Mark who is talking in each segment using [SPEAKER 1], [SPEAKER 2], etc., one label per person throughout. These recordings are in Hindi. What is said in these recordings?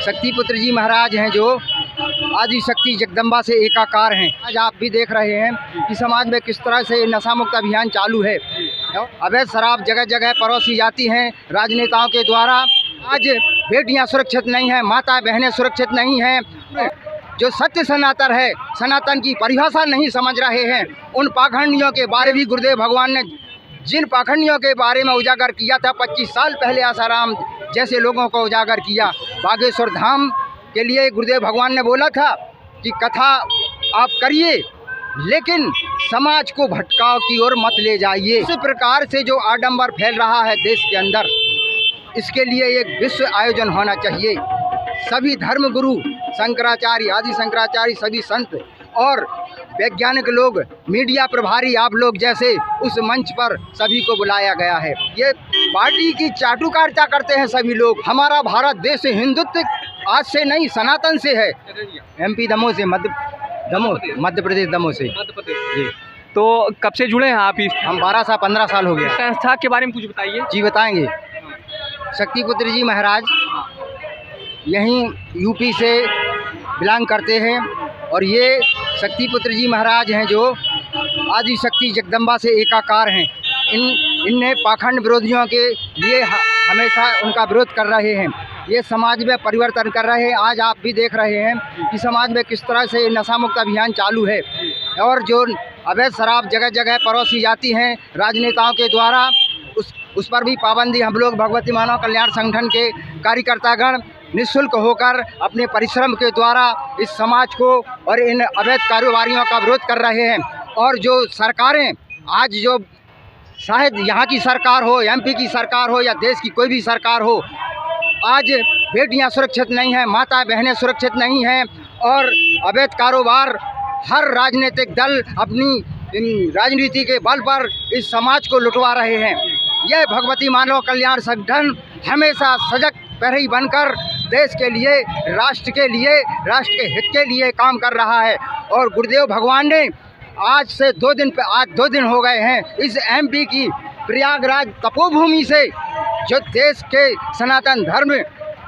[SPEAKER 1] शक्तिपुत्र जी महाराज हैं जो आदि शक्ति जगदम्बा से एकाकार हैं। आज आप भी देख रहे हैं कि समाज में किस तरह से नशा मुक्त अभियान चालू है। अवैध शराब जगह जगह परोसी जाती हैं राजनेताओं के द्वारा। आज बेटियां सुरक्षित नहीं हैं, माता बहनें सुरक्षित नहीं हैं। जो सत्य सनातन है, सनातन की परिभाषा नहीं समझ रहे हैं। उन पाखंडियों के बारे भी गुरुदेव भगवान ने जिन पाखंडियों के बारे में उजागर किया था 25 साल पहले आसाराम जैसे लोगों को उजागर किया। बागेश्वर धाम के लिए गुरुदेव भगवान ने बोला था कि कथा आप करिए लेकिन समाज को भटकाव की ओर मत ले जाइए। इस प्रकार से जो आडंबर फैल रहा है देश के अंदर, इसके लिए एक विश्व आयोजन होना चाहिए। सभी धर्म गुरु, शंकराचार्य, आदि शंकराचार्य, सभी संत और वैज्ञानिक लोग, मीडिया प्रभारी आप लोग जैसे उस मंच पर सभी को बुलाया गया है। ये पार्टी की चाटुकारिता करते हैं सभी लोग। हमारा भारत देश हिंदुत्व आज से नहीं सनातन से है। MP दमोह से, मध्य प्रदेश दमोह से जी।
[SPEAKER 2] तो कब से जुड़े हैं आप?
[SPEAKER 1] हम 15 साल हो गया।
[SPEAKER 2] संस्था के बारे में कुछ बताइए।
[SPEAKER 1] जी बताएंगे। शक्तिपुत्र जी महाराज यहीं UP से बिलोंग करते हैं और ये शक्तिपुत्र जी महाराज हैं जो आदि शक्ति जगदम्बा से एकाकार हैं। इनने पाखंड विरोधियों के लिए हमेशा उनका विरोध कर रहे हैं। ये समाज में परिवर्तन कर रहे हैं। आज आप भी देख रहे हैं कि समाज में किस तरह से नशा मुक्त अभियान चालू है और जो अवैध शराब जगह जगह परोसी जाती हैं राजनेताओं के द्वारा, उस पर भी पाबंदी हम लोग भगवती मानव कल्याण संगठन के कार्यकर्तागण निःशुल्क होकर अपने परिश्रम के द्वारा इस समाज को और इन अवैध कारोबारियों का विरोध कर रहे हैं। और जो सरकारें आज जो शायद यहाँ की सरकार हो, MP की सरकार हो या देश की कोई भी सरकार हो, आज बेटियां सुरक्षित नहीं हैं, माता बहनें सुरक्षित नहीं हैं और अवैध कारोबार हर राजनीतिक दल अपनी राजनीति के बल पर इस समाज को लुटवा रहे हैं। यह भगवती मानव कल्याण संगठन हमेशा सजग प्रहरी बनकर देश के लिए, राष्ट्र के लिए, राष्ट्र के हित के लिए काम कर रहा है। और गुरुदेव भगवान ने आज 2 दिन हो गए हैं इस MP की प्रयागराज तपोभूमि से जो देश के सनातन धर्म,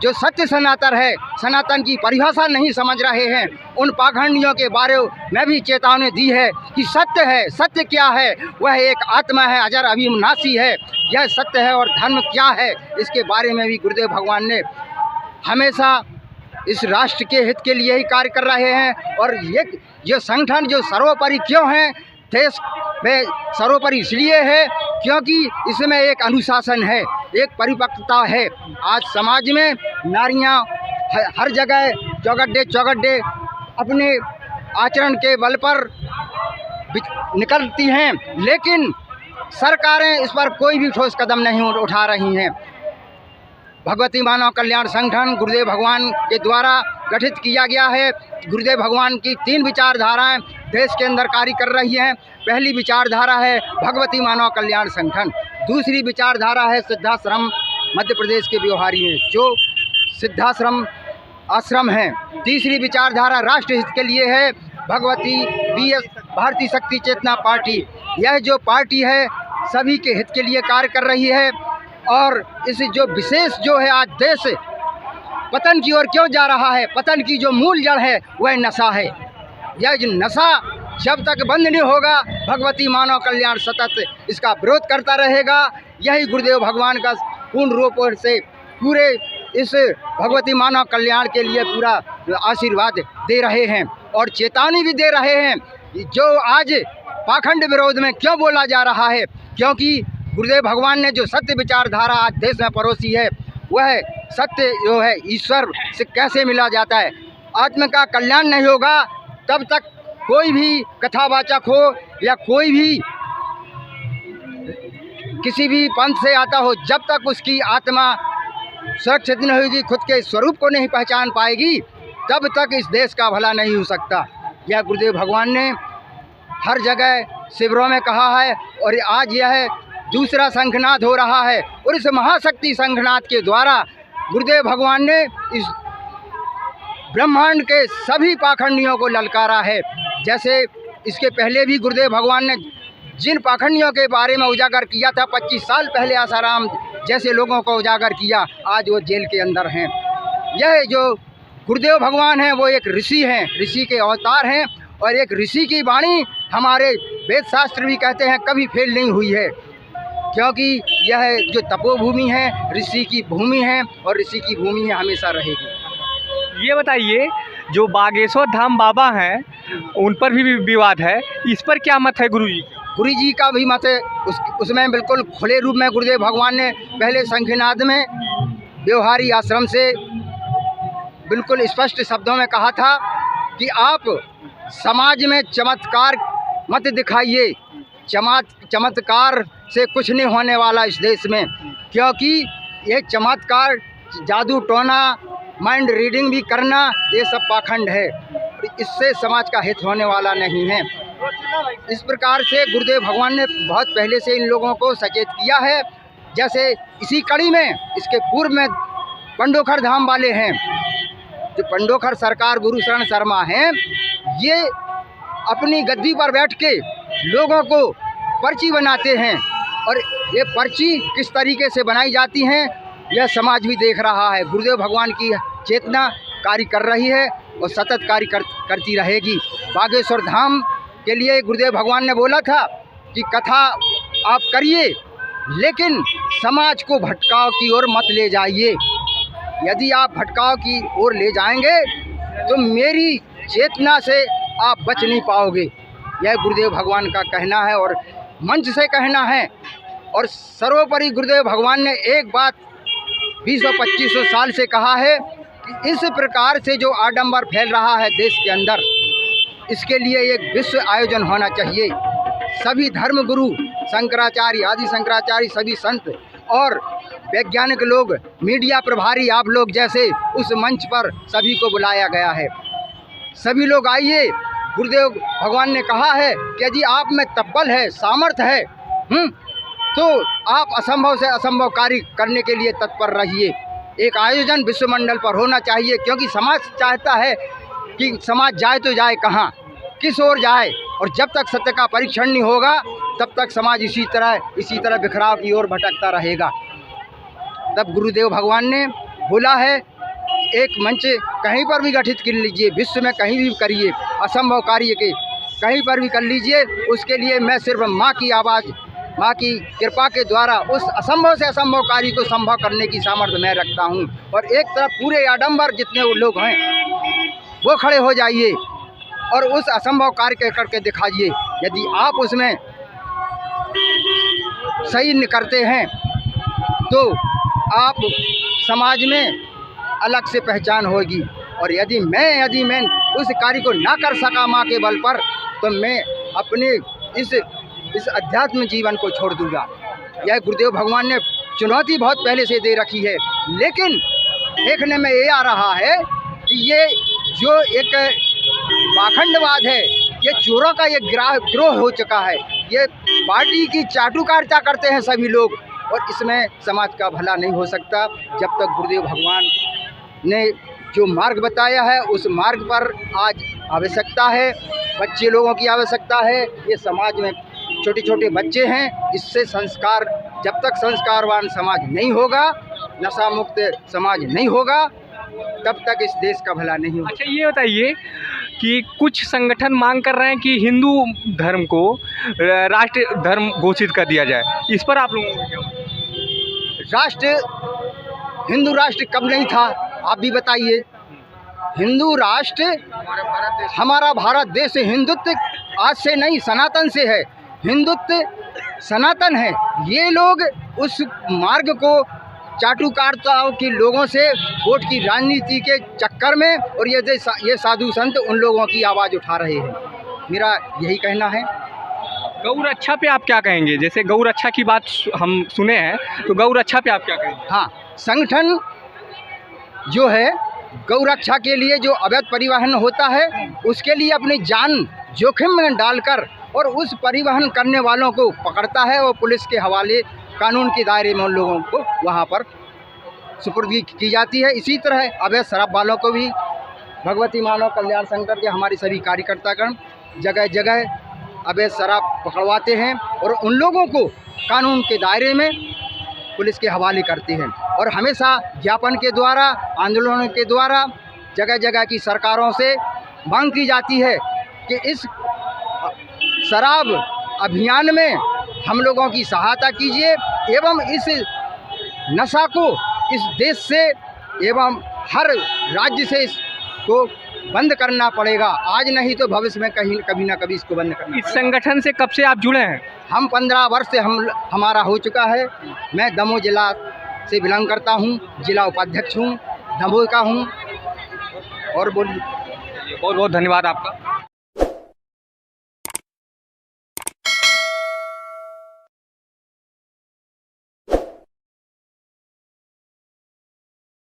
[SPEAKER 1] जो सत्य सनातन है, सनातन की परिभाषा नहीं समझ रहे हैं। उन पाखंडियों के बारे में भी चेतावनी दी है कि सत्य है। सत्य क्या है? वह एक आत्मा है, अजर अविनाशी है। यह सत्य है। और धर्म क्या है, इसके बारे में भी गुरुदेव भगवान ने हमेशा इस राष्ट्र के हित के लिए ही कार्य कर रहे हैं। और ये संगठन जो सर्वोपरि क्यों है, देश में सर्वोपरि इसलिए है क्योंकि इसमें एक अनुशासन है, एक परिपक्वता है। आज समाज में नारियां हर जगह चौगड्डे अपने आचरण के बल पर निकलती हैं, लेकिन सरकारें इस पर कोई भी ठोस कदम नहीं उठा रही हैं। भगवती मानव कल्याण संगठन गुरुदेव भगवान के द्वारा गठित किया गया है। गुरुदेव भगवान की 3 विचारधाराएं देश के अंदर कार्य कर रही हैं। पहली विचारधारा है भगवती मानव कल्याण संगठन। दूसरी विचारधारा है सिद्धाश्रम, मध्य प्रदेश के व्यवहारी हैं जो सिद्धाश्रम आश्रम हैं। तीसरी विचारधारा राष्ट्र हित के लिए है भगवती BS भारतीय शक्ति चेतना पार्टी। यह जो पार्टी है सभी के हित के लिए कार्य कर रही है। और इस जो विशेष जो है आज देश पतन की ओर क्यों जा रहा है, पतन की जो मूल जड़ है वह नशा है। यह जो नशा जब तक बंद नहीं होगा, भगवती मानव कल्याण सतत इसका विरोध करता रहेगा। यही गुरुदेव भगवान का पूर्ण रूप से पूरे इस भगवती मानव कल्याण के लिए पूरा आशीर्वाद दे रहे हैं और चेतावनी भी दे रहे हैं। जो आज पाखंड विरोध में क्यों बोला जा रहा है, क्योंकि गुरुदेव भगवान ने जो सत्य विचारधारा आज देश में परोसी है, वह सत्य जो है ईश्वर से कैसे मिला जाता है। आत्मा का कल्याण नहीं होगा तब तक कोई भी कथावाचक हो या कोई भी किसी भी पंथ से आता हो, जब तक उसकी आत्मा सुरक्षित नहीं होगी, खुद के स्वरूप को नहीं पहचान पाएगी, तब तक इस देश का भला नहीं हो सकता। यह गुरुदेव भगवान ने हर जगह शिविरों में कहा है और आज यह दूसरा शंखनाद हो रहा है। और इस महाशक्ति शंखनाद के द्वारा गुरुदेव भगवान ने इस ब्रह्मांड के सभी पाखंडियों को ललकारा है। जैसे इसके पहले भी गुरुदेव भगवान ने जिन पाखंडियों के बारे में उजागर किया था 25 साल पहले आसाराम जैसे लोगों को उजागर किया, आज वो जेल के अंदर हैं। यह जो गुरुदेव भगवान हैं वो एक ऋषि हैं, ऋषि के अवतार हैं, और एक ऋषि की वाणी हमारे वेद शास्त्र भी कहते हैं कभी फेल नहीं हुई है, क्योंकि यह जो तपोभूमि है ऋषि की भूमि है, और ऋषि की भूमि हमेशा रहेगी।
[SPEAKER 2] ये बताइए, जो बागेश्वर धाम बाबा हैं उन पर भी विवाद है, इस पर क्या मत है गुरु जी?
[SPEAKER 1] गुरु जी का भी मत है, उसमें बिल्कुल खुले रूप में गुरुदेव भगवान ने पहले शंखनाद में व्यवहारी आश्रम से बिल्कुल स्पष्ट शब्दों में कहा था कि आप समाज में चमत्कार मत दिखाइए, चमत्कार से कुछ नहीं होने वाला इस देश में, क्योंकि ये चमत्कार, जादू टोना, माइंड रीडिंग भी करना, ये सब पाखंड है, इससे समाज का हित होने वाला नहीं है। इस प्रकार से गुरुदेव भगवान ने बहुत पहले से इन लोगों को सचेत किया है। जैसे इसी कड़ी में इसके पूर्व में पंडोखर धाम वाले हैं, जो पंडोखर सरकार गुरु शरण शर्मा हैं, ये अपनी गद्दी पर बैठ के लोगों को पर्ची बनाते हैं, और ये पर्ची किस तरीके से बनाई जाती हैं यह समाज भी देख रहा है। गुरुदेव भगवान की चेतना कार्य कर रही है और सतत कार्य करती रहेगी। बागेश्वर धाम के लिए गुरुदेव भगवान ने बोला था कि कथा आप करिए, लेकिन समाज को भटकाव की ओर मत ले जाइए। यदि आप भटकाव की ओर ले जाएंगे तो मेरी चेतना से आप बच नहीं पाओगे। यह गुरुदेव भगवान का कहना है और मंच से कहना है। और सर्वोपरि गुरुदेव भगवान ने एक बात 20-25 साल से कहा है कि इस प्रकार से जो आडंबर फैल रहा है देश के अंदर, इसके लिए एक विश्व आयोजन होना चाहिए। सभी धर्म गुरु, शंकराचार्य, आदि शंकराचार्य, सभी संत और वैज्ञानिक लोग, मीडिया प्रभारी, आप लोग जैसे उस मंच पर सभी को बुलाया गया है। सभी लोग आइए। गुरुदेव भगवान ने कहा है कि यदि आप में तब्बल है, सामर्थ्य है, तो आप असंभव से असंभव कार्य करने के लिए तत्पर रहिए। एक आयोजन विश्वमंडल पर होना चाहिए, क्योंकि समाज चाहता है कि समाज जाए तो जाए कहाँ, किस ओर जाए, और जब तक सत्य का परीक्षण नहीं होगा तब तक समाज इसी तरह बिखराव की ओर भटकता रहेगा। तब गुरुदेव भगवान ने बोला है, एक मंच कहीं पर भी गठित कर लीजिए, विश्व में कहीं भी करिए, असंभव कार्य के कहीं पर भी कर लीजिए। उसके लिए मैं सिर्फ माँ की आवाज़, माँ की कृपा के द्वारा उस असंभव से असंभव कार्य को संभव करने की सामर्थ्य मैं रखता हूँ। और एक तरफ पूरे आडंबर जितने वो लोग हैं वो खड़े हो जाइए और उस असंभव कार्य करके दिखाइए। यदि आप उसमें सही करते हैं तो आप समाज में अलग से पहचान होगी। और यदि मैं उस कार्य को ना कर सका माँ के बल पर, तो मैं अपने इस अध्यात्म जीवन को छोड़ दूंगा। यह गुरुदेव भगवान ने चुनौती बहुत पहले से दे रखी है, लेकिन देखने में ये आ रहा है कि ये जो एक पाखंडवाद है, ये चोरों का ये गिरोह हो चुका है। ये पार्टी की चाटुकारिता करते हैं सभी लोग, और इसमें समाज का भला नहीं हो सकता जब तक गुरुदेव भगवान ने जो मार्ग बताया है उस मार्ग पर आज आवश्यकता है। बच्चे लोगों की आवश्यकता है। ये समाज में छोटे छोटे बच्चे हैं, इससे संस्कार, जब तक संस्कारवान समाज नहीं होगा, नशा मुक्त समाज नहीं होगा, तब तक इस देश का भला नहीं होगा।
[SPEAKER 2] अच्छा, ये बताइए कि कुछ संगठन मांग कर रहे हैं कि हिंदू धर्म को राष्ट्र धर्म घोषित कर दिया जाए, इस पर आप लोगों को क्या?
[SPEAKER 1] हिंदू राष्ट्र कब नहीं था, आप भी बताइए। हिंदू राष्ट्र हमारा भारत देश, हिंदुत्व आज से नहीं, सनातन से है। हिंदुत्व सनातन है। ये लोग उस मार्ग को चाटुकारिताओं के लोगों से वोट की राजनीति के चक्कर में, और ये साधु संत उन लोगों की आवाज़ उठा रहे हैं। मेरा यही कहना है।
[SPEAKER 2] गौ रक्षा पे आप क्या कहेंगे? जैसे गौ रक्षा की बात हम सुने हैं, तो गौ रक्षा पे आप क्या कहेंगे?
[SPEAKER 1] हाँ, संगठन जो है गौ रक्षा के लिए जो अवैध परिवहन होता है, उसके लिए अपनी जान जोखिम में डालकर और उस परिवहन करने वालों को पकड़ता है और पुलिस के हवाले, कानून के दायरे में उन लोगों को वहाँ पर सुपुर्दगी की जाती है। इसी तरह अवैध शराब वालों को भी भगवती मानव कल्याण संगठन के हमारे सभी कार्यकर्तागण जगह जगह अवैध शराब पकड़वाते हैं और उन लोगों को कानून के दायरे में पुलिस के हवाले करते हैं। और हमेशा ज्ञापन के द्वारा, आंदोलनों के द्वारा जगह जगह की सरकारों से मांग की जाती है कि इस शराब अभियान में हम लोगों की सहायता कीजिए एवं इस नशा को इस देश से एवं हर राज्य से इसको बंद करना पड़ेगा। आज नहीं तो भविष्य में कहीं कभी ना कभी इसको बंद करना।
[SPEAKER 2] इस संगठन से कब से आप जुड़े हैं?
[SPEAKER 1] हम 15 वर्ष से हमारा हो चुका है। मैं दमोह जिला से बिलोंग करता हूँ, जिला उपाध्यक्ष हूँ, दमोह का हूँ। और बोलिए।
[SPEAKER 2] बहुत बहुत धन्यवाद आपका।